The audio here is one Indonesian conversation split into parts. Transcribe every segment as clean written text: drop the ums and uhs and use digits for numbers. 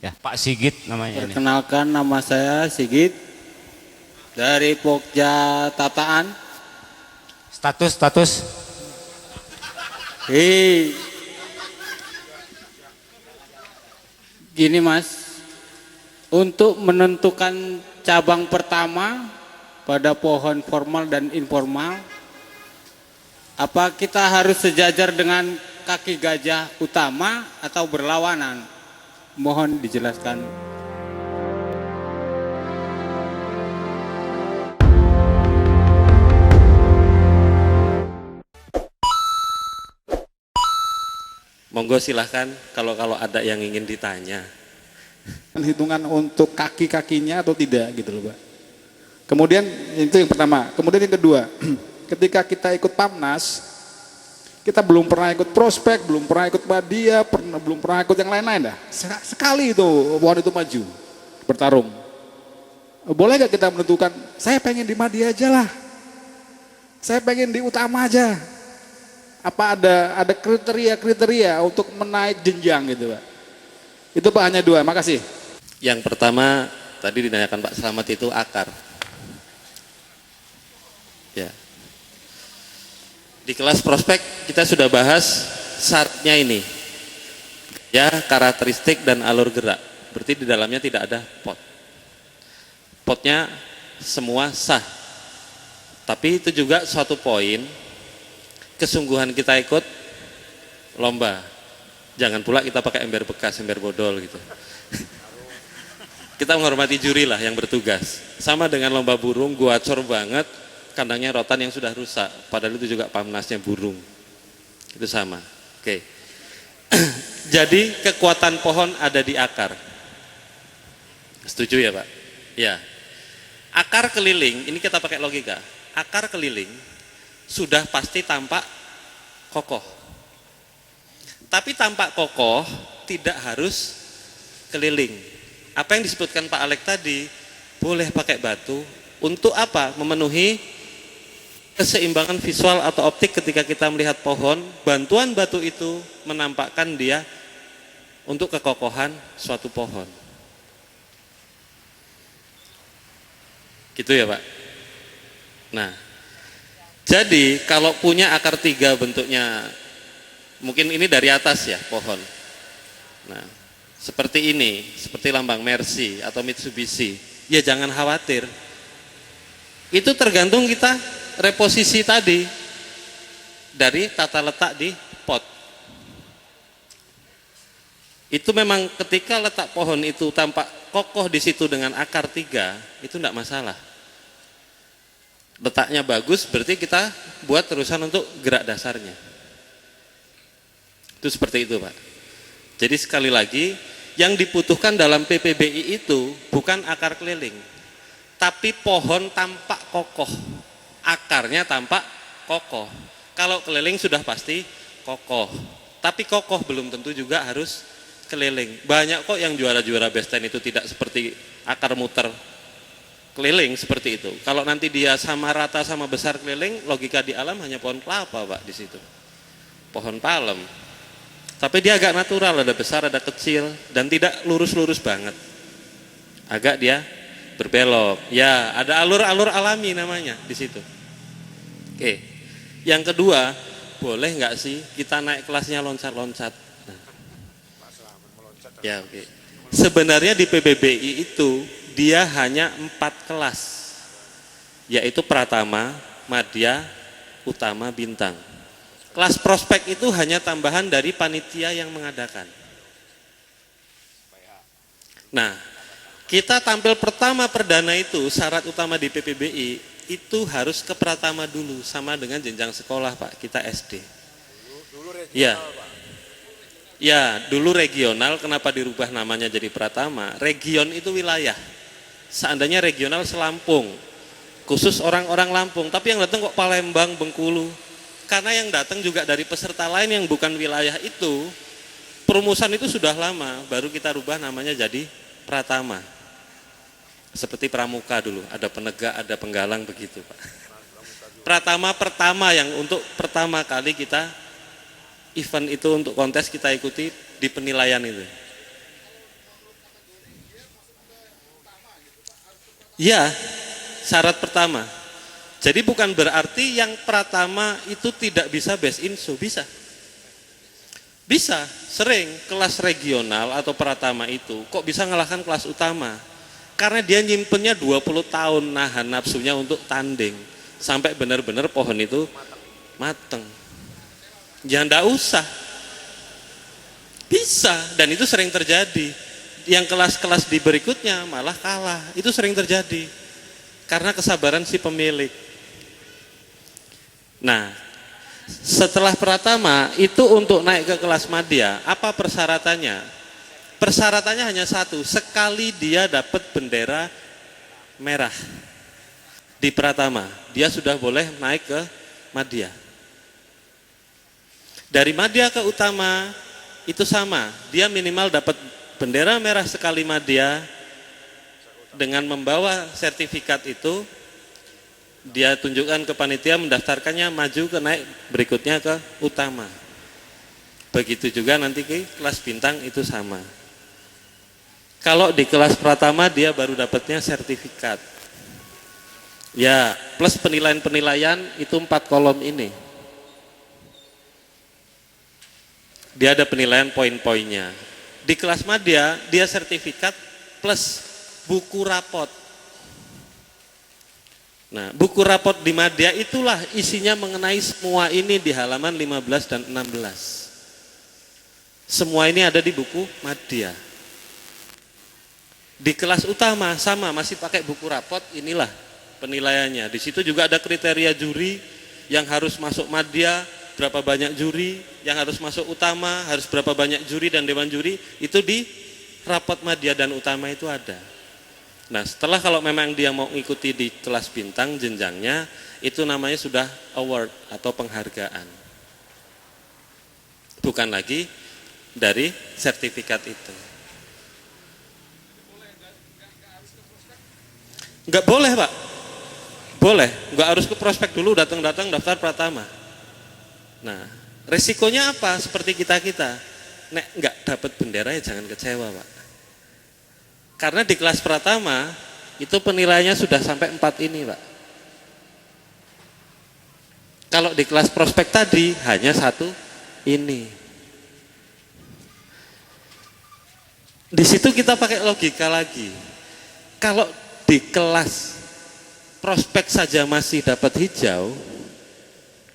Ya, Pak Sigit namanya ini. Perkenalkan, nama saya Sigit dari Pokja Tataan. Status. Hei, gini Mas, untuk menentukan cabang pertama pada pohon formal dan informal, apa kita harus sejajar dengan kaki gajah utama atau berlawanan? Mohon dijelaskan. Monggo silahkan kalau ada yang ingin ditanya. Hitungan untuk kaki-kakinya atau tidak gitu loh Pak. Kemudian itu yang pertama. Kemudian yang kedua, ketika kita ikut PAMNAS, kita belum pernah ikut prospek, belum pernah ikut media, belum pernah ikut yang lain-lain dah. Sekali itu pohon itu maju bertarung. Boleh gak kita menentukan, saya pengen di media aja lah, saya pengen di utama aja. Apa ada kriteria untuk menaik jenjang gitu Pak? Itu Pak, hanya dua, makasih. Yang pertama tadi ditanyakan Pak Slamet itu akar. Ya. Di kelas prospek kita sudah bahas syaratnya ini. Ya, karakteristik dan alur gerak. Berarti di dalamnya tidak ada pot. Potnya semua sah. Tapi itu juga suatu poin kesungguhan kita ikut lomba. Jangan pula kita pakai ember bekas, ember bodol gitu. Kita menghormati juri lah yang bertugas. Sama dengan lomba burung, gua acor banget, kandangnya rotan yang sudah rusak. Padahal itu juga PAMNASnya burung. Itu sama. Oke. Jadi kekuatan pohon ada di akar. Setuju ya Pak? Ya. Akar keliling, ini kita pakai logika. Akar keliling sudah pasti tampak kokoh. Tapi tampak kokoh tidak harus keliling. Apa yang disebutkan Pak Alek tadi, boleh pakai batu. Untuk apa? Memenuhi keseimbangan visual atau optik ketika kita melihat pohon. Bantuan batu itu menampakkan dia untuk kekokohan suatu pohon. Gitu ya Pak? Nah, jadi kalau punya akar tiga bentuknya, mungkin ini dari atas ya pohon. Nah, seperti ini, seperti lambang Mercy atau Mitsubishi, ya jangan khawatir. Itu tergantung kita reposisi tadi dari tata letak di pot. Itu memang ketika letak pohon itu tampak kokoh di situ dengan akar tiga, itu tidak masalah. Letaknya bagus, berarti kita buat terusan untuk gerak dasarnya. Itu seperti itu Pak. Jadi sekali lagi, yang dibutuhkan dalam PPBI itu bukan akar keliling, tapi pohon tampak kokoh, akarnya tampak kokoh. Kalau keliling sudah pasti kokoh, tapi kokoh belum tentu juga harus keliling. Banyak kok yang juara-juara best 10 itu tidak seperti akar muter keliling seperti itu. Kalau nanti dia sama rata sama besar keliling, logika di alam hanya pohon kelapa Pak di situ. Pohon palem. Tapi dia agak natural, ada besar, ada kecil, dan tidak lurus-lurus banget. Agak dia berbelok. Ya, ada alur-alur alami namanya di situ. Oke. Yang kedua, boleh nggak sih kita naik kelasnya loncat-loncat? Nah. Ya, oke. Sebenarnya di PBBI itu dia hanya 4 kelas, yaitu Pratama, Madya, Utama, Bintang. Kelas prospek itu hanya tambahan dari panitia yang mengadakan. Nah, kita tampil pertama perdana itu syarat utama di PPBI itu harus ke Pratama dulu, sama dengan jenjang sekolah Pak, kita SD. Dulu regional, Pak. Ya, dulu regional. Kenapa dirubah namanya jadi Pratama? Region itu wilayah. Seandainya regional selampung, khusus orang-orang Lampung, tapi yang datang kok Palembang, Bengkulu. Karena yang datang juga dari peserta lain yang bukan wilayah itu, perumusan itu sudah lama, baru kita rubah namanya jadi Pratama. Seperti Pramuka dulu, ada penegak, ada penggalang begitu Pak. Pratama pertama yang untuk pertama kali kita event itu untuk kontes kita ikuti di penilaian itu. Ya, syarat pertama. Jadi bukan berarti yang pratama itu tidak bisa base insu, bisa. Bisa, sering kelas regional atau pratama itu kok bisa ngalahkan kelas utama. Karena dia nyimpennya 20 tahun nahan nafsunya untuk tanding. Sampai benar-benar pohon itu mateng. Ya enggak usah. Bisa, dan itu sering terjadi. Yang kelas-kelas di berikutnya malah kalah. Itu sering terjadi. Karena kesabaran si pemilik. Nah, setelah pratama itu untuk naik ke kelas madya, apa persyaratannya? Persyaratannya hanya satu, sekali dia dapat bendera merah di pratama, dia sudah boleh naik ke madya. Dari madya ke utama itu sama, dia minimal dapat bendera merah sekali madya dengan membawa sertifikat itu. Dia tunjukkan ke panitia, mendaftarkannya, maju ke naik berikutnya ke utama. Begitu juga nanti ke kelas bintang itu sama. Kalau di kelas pratama dia baru dapatnya sertifikat. Ya, plus penilaian-penilaian itu 4 kolom ini. Dia ada penilaian poin-poinnya. Di kelas madya dia sertifikat plus buku rapot. Nah, buku rapot di madya itulah isinya mengenai semua ini di halaman 15 dan 16. Semua ini ada di buku madya. Di kelas utama sama, masih pakai buku rapot, inilah penilaiannya. Di situ juga ada kriteria juri yang harus masuk madya, berapa banyak juri, yang harus masuk utama, harus berapa banyak juri dan dewan juri, itu di rapot madya dan utama itu ada. Nah, setelah kalau memang dia mau ikuti di kelas bintang jenjangnya, itu namanya sudah award atau penghargaan. Bukan lagi dari sertifikat itu. Enggak boleh, Pak. Boleh, enggak harus ke prospek dulu, datang-datang daftar pratama. Nah, resikonya apa? Seperti kita-kita. Nek enggak dapat bendera ya jangan kecewa, Pak. Karena di kelas pratama itu penilaiannya sudah sampai 4 ini, Pak. Kalau di kelas prospek tadi hanya 1 ini. Di situ kita pakai logika lagi. Kalau di kelas prospek saja masih dapat hijau,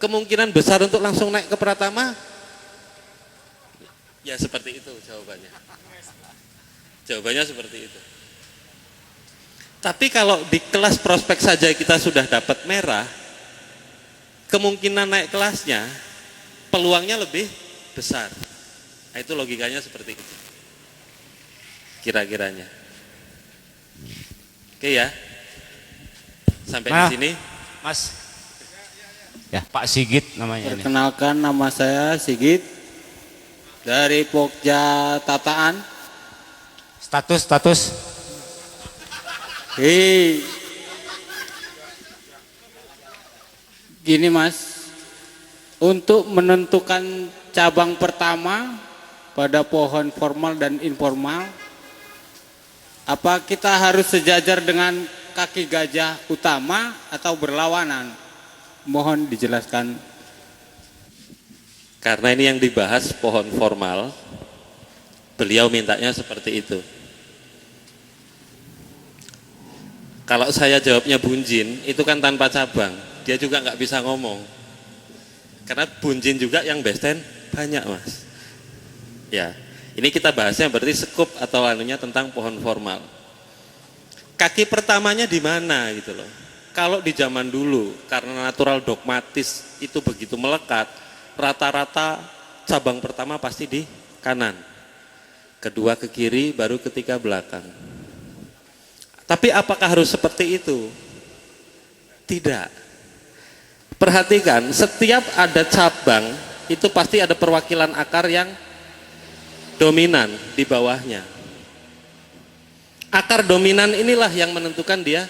kemungkinan besar untuk langsung naik ke pratama ya seperti itu jawabannya. Jawabannya seperti itu. Tapi kalau di kelas prospek saja kita sudah dapat merah, kemungkinan naik kelasnya, peluangnya lebih besar. Nah, itu logikanya seperti itu. Kira-kiranya. Oke ya. Sampai di sini. Mas. Ya, Pak Sigit namanya ini. Perkenalkan, nama saya Sigit dari Pokja Tataan. Status. Hei, gini Mas, untuk menentukan cabang pertama pada pohon formal dan informal, apa kita harus sejajar dengan kaki gajah utama atau berlawanan? Mohon dijelaskan. Karena ini yang dibahas pohon formal, beliau mintanya seperti itu. Kalau saya jawabnya bunjin, itu kan tanpa cabang, dia juga nggak bisa ngomong. Karena bunjin juga yang besten banyak, Mas. Ya, ini kita bahasnya berarti sekup atau anunya tentang pohon formal. Kaki pertamanya di mana gitu loh. Kalau di zaman dulu karena natural dogmatis itu begitu melekat, rata-rata cabang pertama pasti di kanan. Kedua ke kiri, baru ketiga belakang. Tapi apakah harus seperti itu? Tidak. Perhatikan, setiap ada cabang itu pasti ada perwakilan akar yang dominan di bawahnya. Akar dominan inilah yang menentukan dia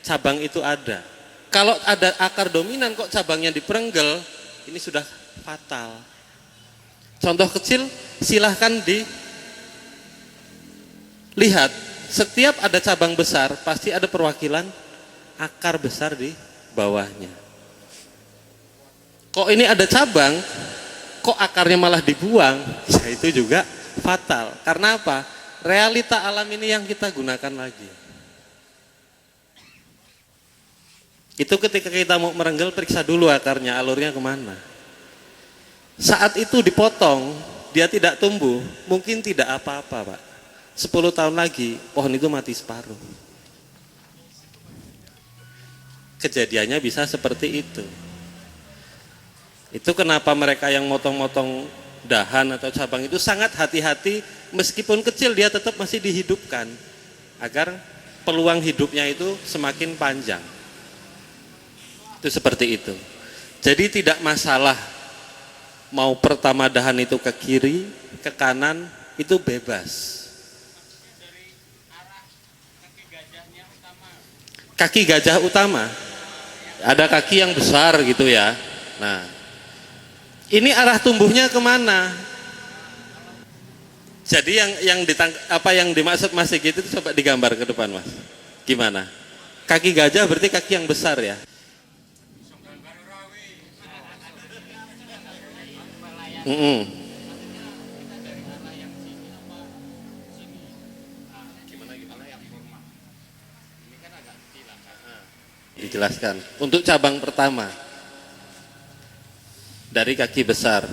cabang itu ada. Kalau ada akar dominan kok cabangnya diperenggel, ini sudah fatal. Contoh kecil, silahkan dilihat setiap ada cabang besar pasti ada perwakilan akar besar di bawahnya. Kok ini ada cabang, kok akarnya malah dibuang, ya itu juga fatal. Karena apa? Realita alam ini yang kita gunakan lagi. Itu ketika kita mau merenggal, periksa dulu akarnya, alurnya kemana. Saat itu dipotong, dia tidak tumbuh, mungkin tidak apa-apa, Pak. 10 tahun lagi, pohon itu mati separuh. Kejadiannya bisa seperti itu. Itu kenapa mereka yang motong-motong dahan atau cabang itu sangat hati-hati, meskipun kecil dia tetap masih dihidupkan agar peluang hidupnya itu semakin panjang. Itu seperti itu. Jadi tidak masalah mau pertama dahan itu ke kiri, ke kanan, itu bebas. Kaki gajah utama, ada kaki yang besar gitu ya. Nah, ini arah tumbuhnya kemana? Jadi apa yang dimaksud Mas Sigit itu coba digambar ke depan, Mas. Gimana? Kaki gajah berarti kaki yang besar ya. Dijelaskan. Untuk cabang pertama dari kaki besar.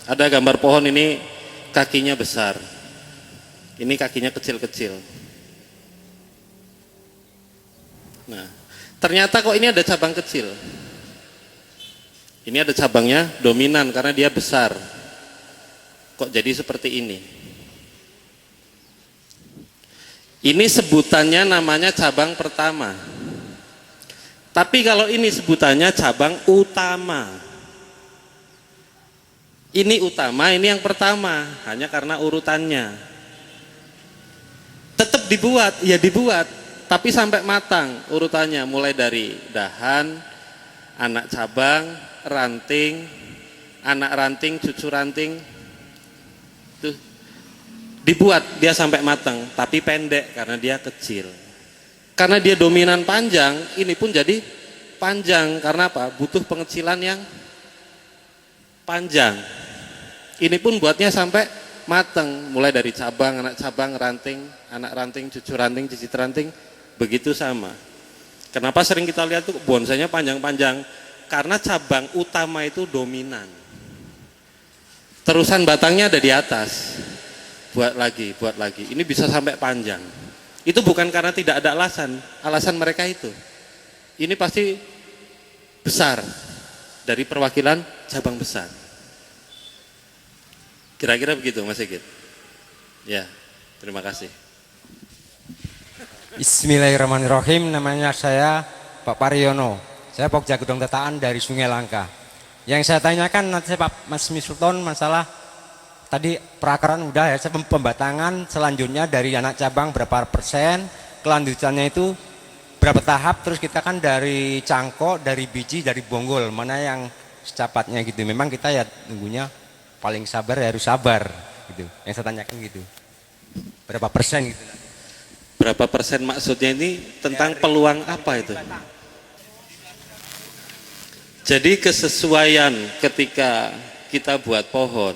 Ada gambar pohon ini kakinya besar. Ini kakinya kecil-kecil. Nah, ternyata kok ini ada cabang kecil. Ini ada cabangnya dominan karena dia besar. Kok jadi seperti ini? Ini sebutannya namanya cabang pertama. Tapi kalau ini sebutannya cabang utama. Ini utama, ini yang pertama, hanya karena urutannya. Tetap dibuat, ya dibuat, tapi sampai matang urutannya, mulai dari dahan, anak cabang, ranting, anak ranting, cucu ranting, tuh dibuat dia sampai matang, tapi pendek karena dia kecil. Karena dia dominan panjang, ini pun jadi panjang. Karena apa? Butuh pengecilan yang panjang. Ini pun buatnya sampai matang, mulai dari cabang, anak cabang, ranting, anak ranting, cucu ranting, cicit ranting, begitu sama. Kenapa sering kita lihat tuh bonsainya panjang-panjang? Karena cabang utama itu dominan. Terusan batangnya ada di atas. Buat lagi. Ini bisa sampai panjang. Itu bukan karena tidak ada alasan mereka itu. Ini pasti besar dari perwakilan cabang besar. Kira-kira begitu Mas Sigit. Ya, terima kasih. Bismillahirrahmanirrahim. Namanya saya Pak Pariono. Saya Pokja Gedong Tetaan dari Sungai Langka. Yang saya tanyakan nanti Pak Mas Sultan masalah tadi perakaran udah ya, pembatangan selanjutnya dari anak cabang berapa persen, kelanjutannya itu berapa tahap, terus kita kan dari cangkok, dari biji, dari bonggol, mana yang secepatnya gitu. Memang kita ya tunggunya paling sabar ya harus sabar gitu. Yang saya tanyakan gitu. Berapa persen gitu. Berapa persen maksudnya ini tentang peluang apa itu? Jadi kesesuaian ketika kita buat pohon.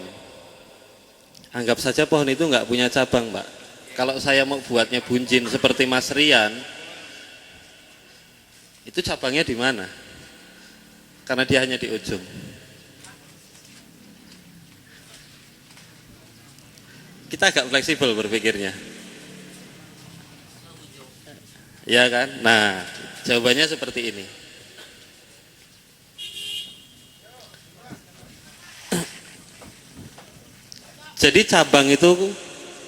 Anggap saja pohon itu nggak punya cabang, Mbak. Kalau saya mau buatnya buncin seperti Mas Rian, itu cabangnya di mana? Karena dia hanya di ujung. Kita agak fleksibel berpikirnya. Ya kan? Nah, jawabannya seperti ini. Jadi cabang itu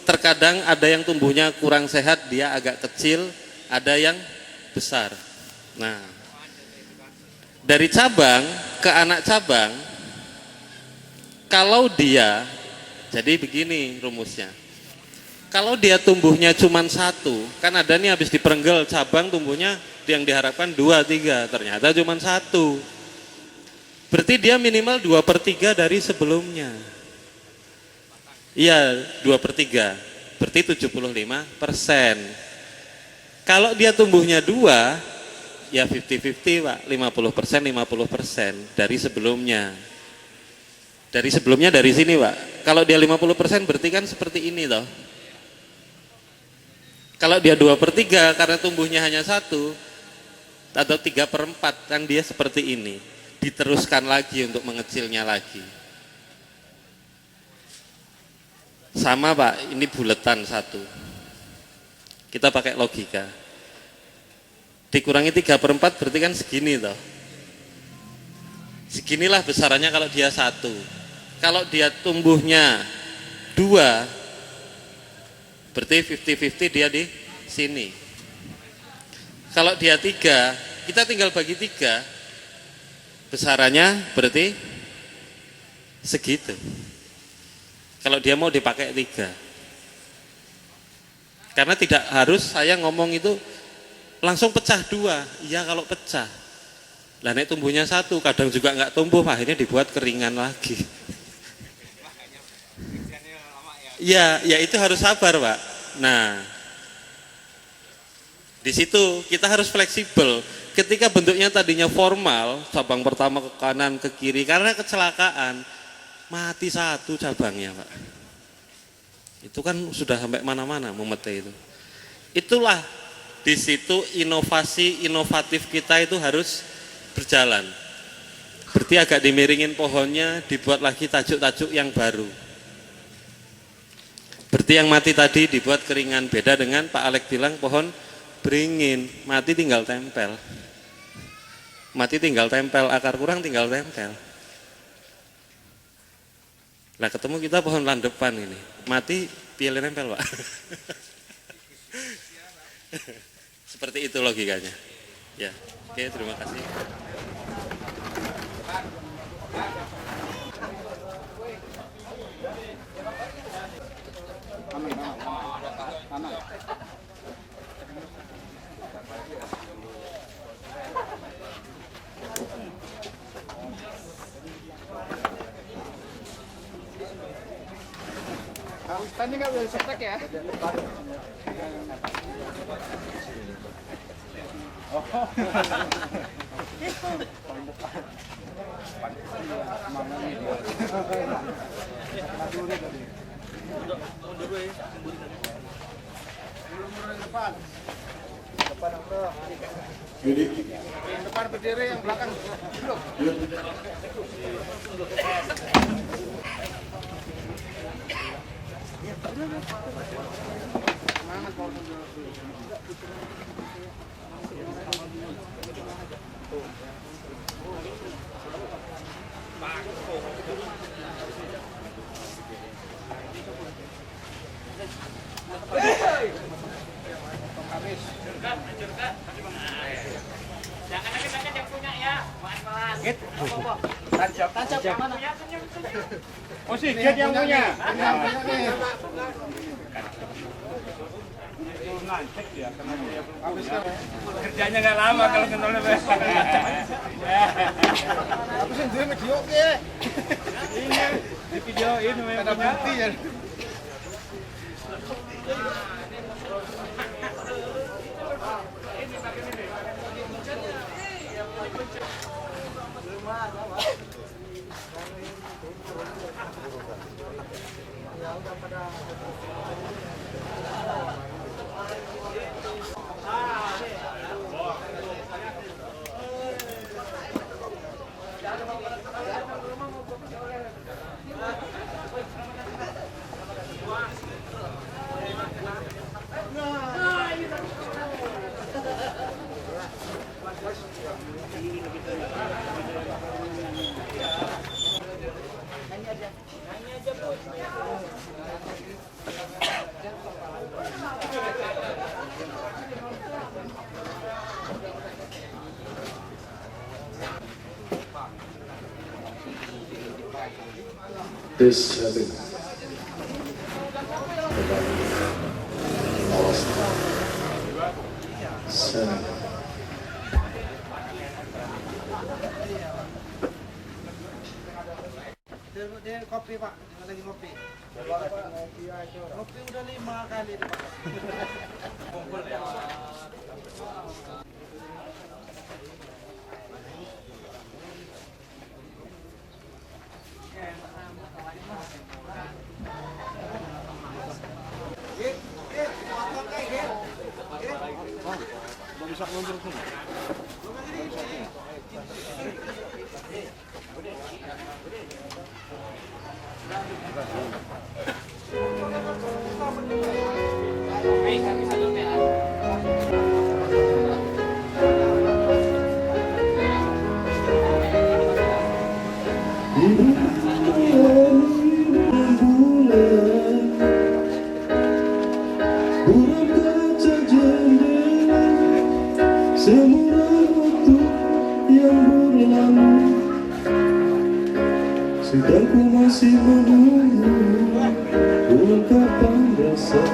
terkadang ada yang tumbuhnya kurang sehat, dia agak kecil, ada yang besar. Nah, dari cabang ke anak cabang, kalau dia, jadi begini rumusnya. Kalau dia tumbuhnya cuma satu, kan ada nih habis diperenggel cabang tumbuhnya yang diharapkan 2, 3, ternyata cuma satu. Berarti dia minimal 2/3 dari sebelumnya. Iya, 2/3, berarti 75%. Kalau dia tumbuhnya 2, ya 50-50 Pak, 50% 50% dari sebelumnya. Dari sebelumnya dari sini Pak. Kalau dia 50% berarti kan seperti ini toh. Kalau dia 2/3 karena tumbuhnya hanya 1 atau 3/4 kan dia seperti ini. Diteruskan lagi untuk mengecilnya lagi. Sama Pak, ini buletan 1. Kita pakai logika. Dikurangi 3/4 berarti kan segini toh. Seginilah besarannya kalau dia 1. Kalau dia tumbuhnya 2, berarti 50-50 dia di sini. Kalau dia 3, kita tinggal bagi 3. Besarannya berarti segitu. Kalau dia mau dipakai 3. Karena tidak harus saya ngomong itu langsung pecah 2. Iya kalau pecah. Lah nek tumbuhnya 1, kadang juga nggak tumbuh, akhirnya dibuat keringan lagi. Ya, ya itu harus sabar Pak. Nah, di situ kita harus fleksibel. Ketika bentuknya tadinya formal, cabang pertama ke kanan, ke kiri, karena kecelakaan, mati 1 cabangnya Pak. Itu kan sudah sampai mana-mana memete itu. Itulah di situ inovasi inovatif kita itu harus berjalan. Berarti agak dimiringin pohonnya, dibuat lagi tajuk-tajuk yang baru. Berarti yang mati tadi dibuat keringan, beda dengan Pak Alek bilang pohon beringin, mati tinggal tempel. Mati tinggal tempel, akar kurang tinggal tempel. Lah ketemu kita pohon landepan ini, mati pilih nempel Pak. Seperti itu logikanya. Ya, oke terima kasih. Tadi nggak boleh setek ya? Depan berdiri, yang belakang duduk. Tancap mana? Oh sih, dia yang punya. Ini yang punya nih. Kerjanya nggak lama kalau kenalnya besar. Habisin dia video ke. Ini di video ini memang Ada bukti ya. This having seven. Dia kopi Pak, lagi ngopi. Ngopi udah 5 kali Pak. Buram kaca jendela, semurah waktu yang berlalu. Sedang ku masih menunggu ungkapan rasa.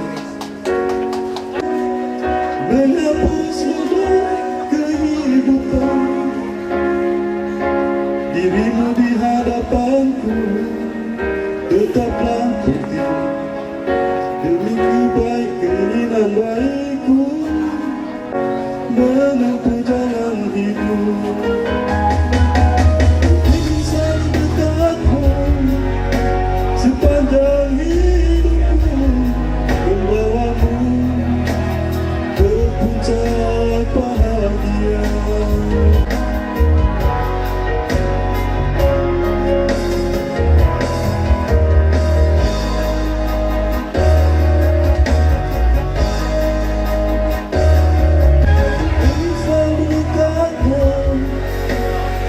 Menghapus ludah kehidupan, dirimu di hadapanku tetaplah putih. Demi kebaik keinginan baikku menempuh jalan hidup. Ingin selalu dekatmu sepanjang hidupku, membawamu ke puncak bahagia.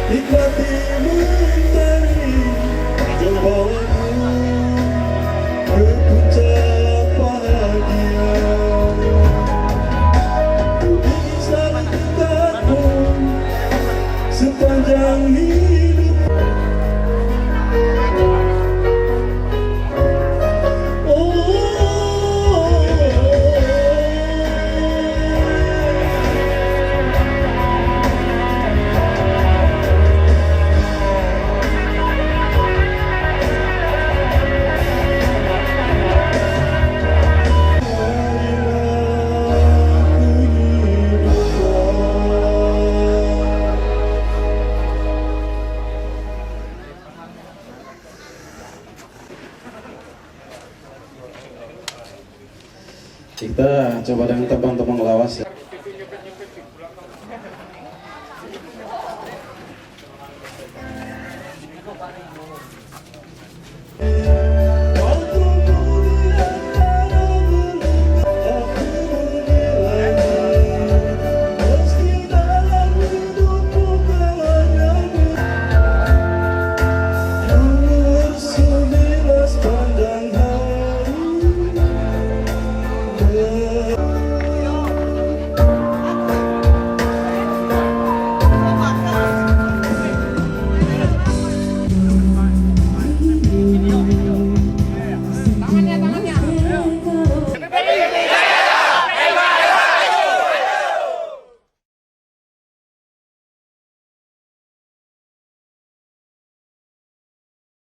Nikmati mentari yang bawamu ke puncak bahagia. Ku ingin selalu dekatmu sepanjang hidup. Kita coba dengan tebang-tebang lawas ya.